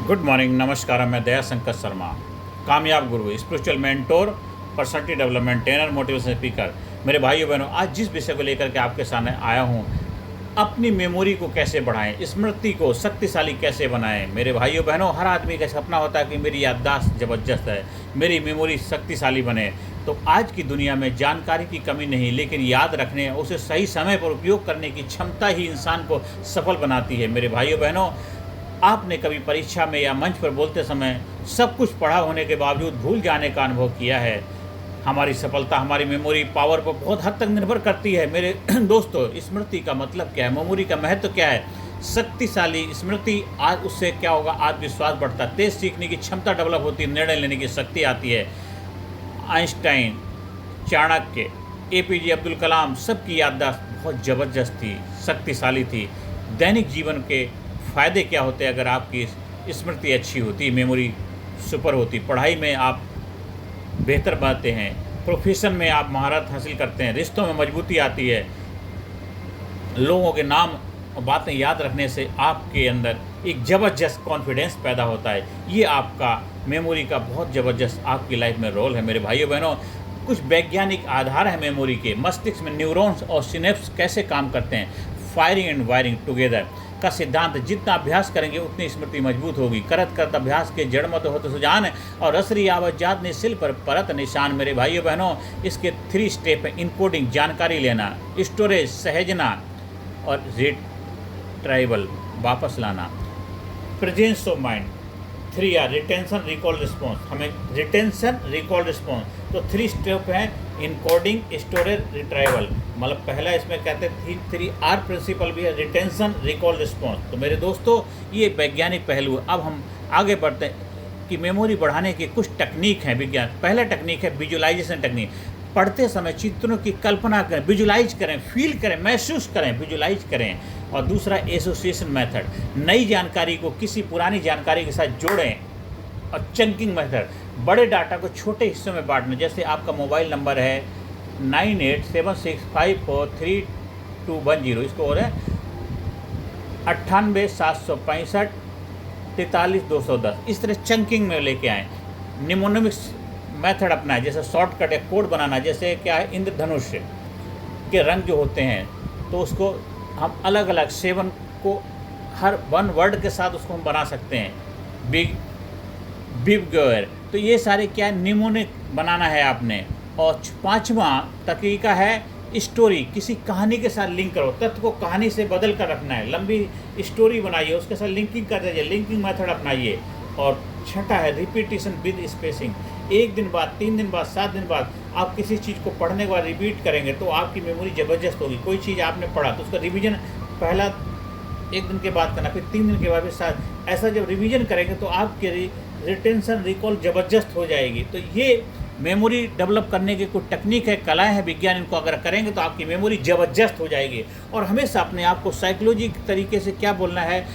Good morning, नमस्कार। मैं दया शंकर शर्मा, कामयाब गुरु, spiritual mentor, personality development trainer, motivation speaker. मेरे भाइयों बहनों, आज जिस विषय को लेकर के आपके सामने आया हूँ, अपनी मेमोरी को कैसे बढ़ाएं, स्मृति को शक्तिशाली कैसे बनाएं। मेरे भाइयों बहनों, हर आदमी का सपना होता है कि मेरी याददाश्त ज़बरदस्त है, मेरी मेमोरी शक्तिशाली बने। तो आज की दुनिया में जानकारी की कमी नहीं, लेकिन याद रखने, उसे सही समय पर उपयोग करने की क्षमता ही इंसान को सफल बनाती है। मेरे भाइयों बहनों, आपने कभी परीक्षा में या मंच पर बोलते समय सब कुछ पढ़ा होने के बावजूद भूल जाने का अनुभव किया है? हमारी सफलता हमारी मेमोरी पावर पर बहुत हद तक निर्भर करती है। मेरे दोस्तों, स्मृति का मतलब क्या है, मेमोरी का महत्व क्या है? शक्तिशाली स्मृति, आज उससे क्या होगा, आत्मविश्वास बढ़ता है, तेज सीखने की क्षमता डेवलप होती है, निर्णय लेने की शक्ति आती है। आइंस्टाइन, चाणक्य, एपीजे अब्दुल कलाम, सबकी याददाश्त बहुत ज़बरदस्त थी, शक्तिशाली थी। दैनिक जीवन के फ़ायदे क्या होते हैं अगर आपकी स्मृति अच्छी होती, मेमोरी सुपर होती? पढ़ाई में आप बेहतर बनते हैं, प्रोफेशन में आप महारत हासिल करते हैं, रिश्तों में मजबूती आती है, लोगों के नाम और बातें याद रखने से आपके अंदर एक ज़बरदस्त कॉन्फिडेंस पैदा होता है। ये आपका मेमोरी का बहुत ज़बरदस्त आपकी लाइफ में रोल है। मेरे भाइयों बहनों, कुछ वैज्ञानिक आधार है मेमोरी के। मस्तिष्क में न्यूरॉन्स और सिनेप्स कैसे काम करते हैं, फायरिंग एंड वायरिंग टुगेदर का सिद्धांत, जितना अभ्यास करेंगे उतनी स्मृति मजबूत होगी। करत करत अभ्यास के जड़ मत होत सुजान, और रसरी आवजात ने सिल पर परत निशान। मेरे भाइयों बहनों, इसके 3 स्टेप हैं: इनकोडिंग जानकारी लेना, स्टोरेज सहेजना, और रिट्राइवल वापस लाना। Presence of mind 3 R retention, recall, response. हमें रिटेंशन, रिकॉल, रिस्पॉन्स, तो 3 स्टेप हैं: इनकोडिंग, स्टोरेज, रिट्राइवल। मतलब पहला इसमें कहते हैं 3R प्रिंसिपल भी है, रिटेंशन, रिकॉल, रिस्पॉन्स। तो मेरे दोस्तों, ये वैज्ञानिक पहलू है। अब हम आगे बढ़ते हैं कि मेमोरी बढ़ाने की कुछ टेक्निक हैं विज्ञान। पहला टेक्निक है विजुअलाइजेशन टेक्निक। पढ़ते समय चित्रों की कल्पना करें, विजुलाइज करें, फील करें, महसूस करें, विजुलाइज करें। और दूसरा एसोसिएशन मेथड, नई जानकारी को किसी पुरानी जानकारी के साथ जोड़ें। और चंकिंग मेथड, बड़े डाटा को छोटे हिस्सों में बांटना। जैसे आपका मोबाइल नंबर है 9876543210, इसको और है 987665 43210। इस तरह चंकिंग में लेके आएँ। निमोनिमिक्स मेथड अपनाएं, जैसे शॉर्टकट या कोड बनाना। जैसे क्या है, इंद्रधनुष के रंग जो होते हैं, तो उसको हम अलग अलग 7 को हर 1 वर्ड के साथ उसको हम बना सकते हैं। बिग गोयर, तो ये सारे क्या निमोनिक बनाना है आपने। और 5वां तरीका है स्टोरी, किसी कहानी के साथ लिंक करो, तथ्य को कहानी से बदल कर रखना है। लंबी स्टोरी बनाइए, उसके साथ लिंकिंग कर दीजिए, लिंकिंग मेथड अपनाइए। और 6ठा है रिपीटिशन विद स्पेसिंग। 1 दिन बाद, 3 दिन बाद, 7 दिन बाद आप किसी चीज़ को पढ़ने के बाद रिपीट करेंगे तो आपकी मेमोरी ज़बरदस्त होगी। कोई चीज़ आपने पढ़ा तो उसका रिवीजन पहला 1 दिन के बाद करना, फिर 3 दिन के बाद, फिर 7, ऐसा जब रिवीजन करेंगे तो आपके रिटेंशन, रिकॉल ज़बरदस्त हो जाएगी। तो ये मेमोरी डेवलप करने की कुछ टेक्निक है, कलाएं हैं, विज्ञान। इनको अगर करेंगे तो आपकी मेमोरी ज़बरदस्त हो जाएगी। और हमेशा अपने आप को साइकोलॉजी के तरीके से क्या बोलना है,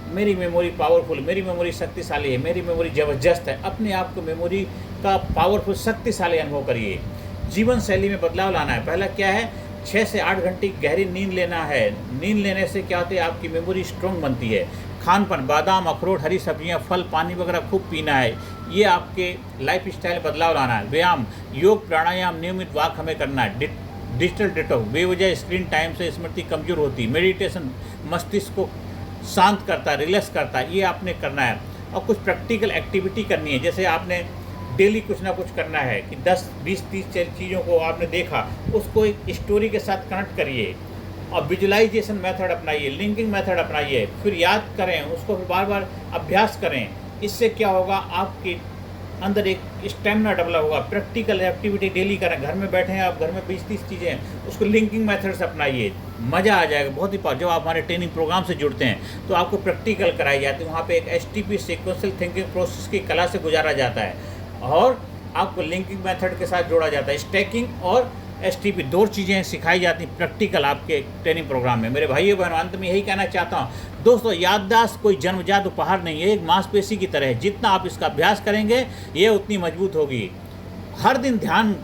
मेरी मेमोरी पावरफुल, मेरी मेमोरी शक्तिशाली है, मेरी मेमोरी ज़बरदस्त है। अपने आप को मेमोरी का पावरफुल, शक्तिशाली अनुभव करिए। जीवन शैली में बदलाव लाना है। पहला क्या है, 6 से 8 घंटे गहरी नींद लेना है। नींद लेने से क्या होता है, आपकी मेमोरी स्ट्रॉन्ग बनती है। खानपान, बादाम, अखरोट, हरी सब्जियां, फल, पानी वगैरह खूब पीना है। ये आपके लाइफ स्टाइल बदलाव लाना है। व्यायाम, योग, प्राणायाम, नियमित वॉक हमें करना है। डिजिटल डिटॉक्स, बेवजह स्क्रीन टाइम से स्मृति कमजोर होती है। मेडिटेशन मस्तिष्क को शांत करता है, रिलैक्स करता है, ये आपने करना है। और कुछ प्रैक्टिकल एक्टिविटी करनी है, जैसे आपने डेली कुछ ना कुछ करना है कि 10, 20, 30 चीज़ों को आपने देखा, उसको एक स्टोरी के साथ कनेक्ट करिए। और विजुअलाइजेशन मेथड अपनाइए, लिंकिंग मेथड अपनाइए, फिर याद करें उसको, फिर बार बार अभ्यास करें। इससे क्या होगा, आपके अंदर एक स्टेमिना डेवलप होगा। प्रैक्टिकल एक्टिविटी डेली करें। घर में बैठे हैं आप, घर में 20-30 चीज़ें हैं, उसको लिंकिंग मेथड से अपनाइए, मज़ा आ जाएगा बहुत ही। जब आप हमारे ट्रेनिंग प्रोग्राम से जुड़ते हैं तो आपको प्रैक्टिकल कराई जाती है। वहाँ पे एक STP सीक्वेंशियल थिंकिंग प्रोसेस की कला से गुजारा जाता है, और आपको लिंकिंग मेथड के साथ जोड़ा जाता है। स्टैकिंग और STP 2 चीज़ें सिखाई जाती हैं प्रैक्टिकल आपके ट्रेनिंग प्रोग्राम में। मेरे भाइयों बहनों, अंत में यही कहना चाहता हूँ दोस्तों, याददाश्त कोई जन्मजात उपहार नहीं है, एक मांसपेशी की तरह है। जितना आप इसका अभ्यास करेंगे ये उतनी मजबूत होगी। हर दिन ध्यान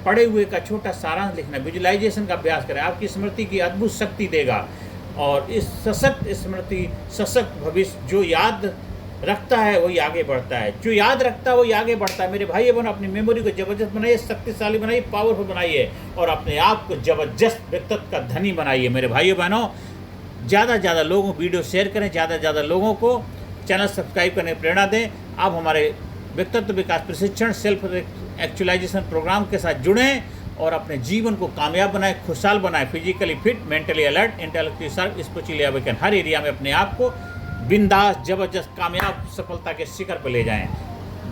पढ़े हुए का छोटा सारांश लिखना, विजुअलाइजेशन का अभ्यास करें, आपकी स्मृति की अद्भुत शक्ति देगा। और इस सशक्त स्मृति, सशक्त भविष्य, जो याद रखता है वही आगे बढ़ता है, जो याद रखता है वही आगे बढ़ता है। मेरे भाई बहनों, अपनी मेमोरी को ज़बरदस्त बनाइए, शक्तिशाली बनाइए, पावरफुल बनाइए और अपने आप को ज़बरदस्त व्यक्तित्व का धनी बनाइए। मेरे भाइयों बहनों, ज़्यादा से ज़्यादा लोगों को वीडियो शेयर करें, ज़्यादा से ज़्यादा लोगों को चैनल सब्सक्राइब करने की प्रेरणा दें। आप हमारे व्यक्तित्व विकास प्रशिक्षण सेल्फ एक्चुअलाइजेशन प्रोग्राम के साथ जुड़ें और अपने जीवन को कामयाब बनाएं, खुशहाल बनाएं, physically fit, mentally alert, intellectually sharp, spiritually awaken, हर एरिया में अपने आप को बिंदास, जबरदस्त, कामयाब, सफलता के शिखर पर ले जाएं।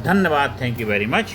धन्यवाद। Thank you very much.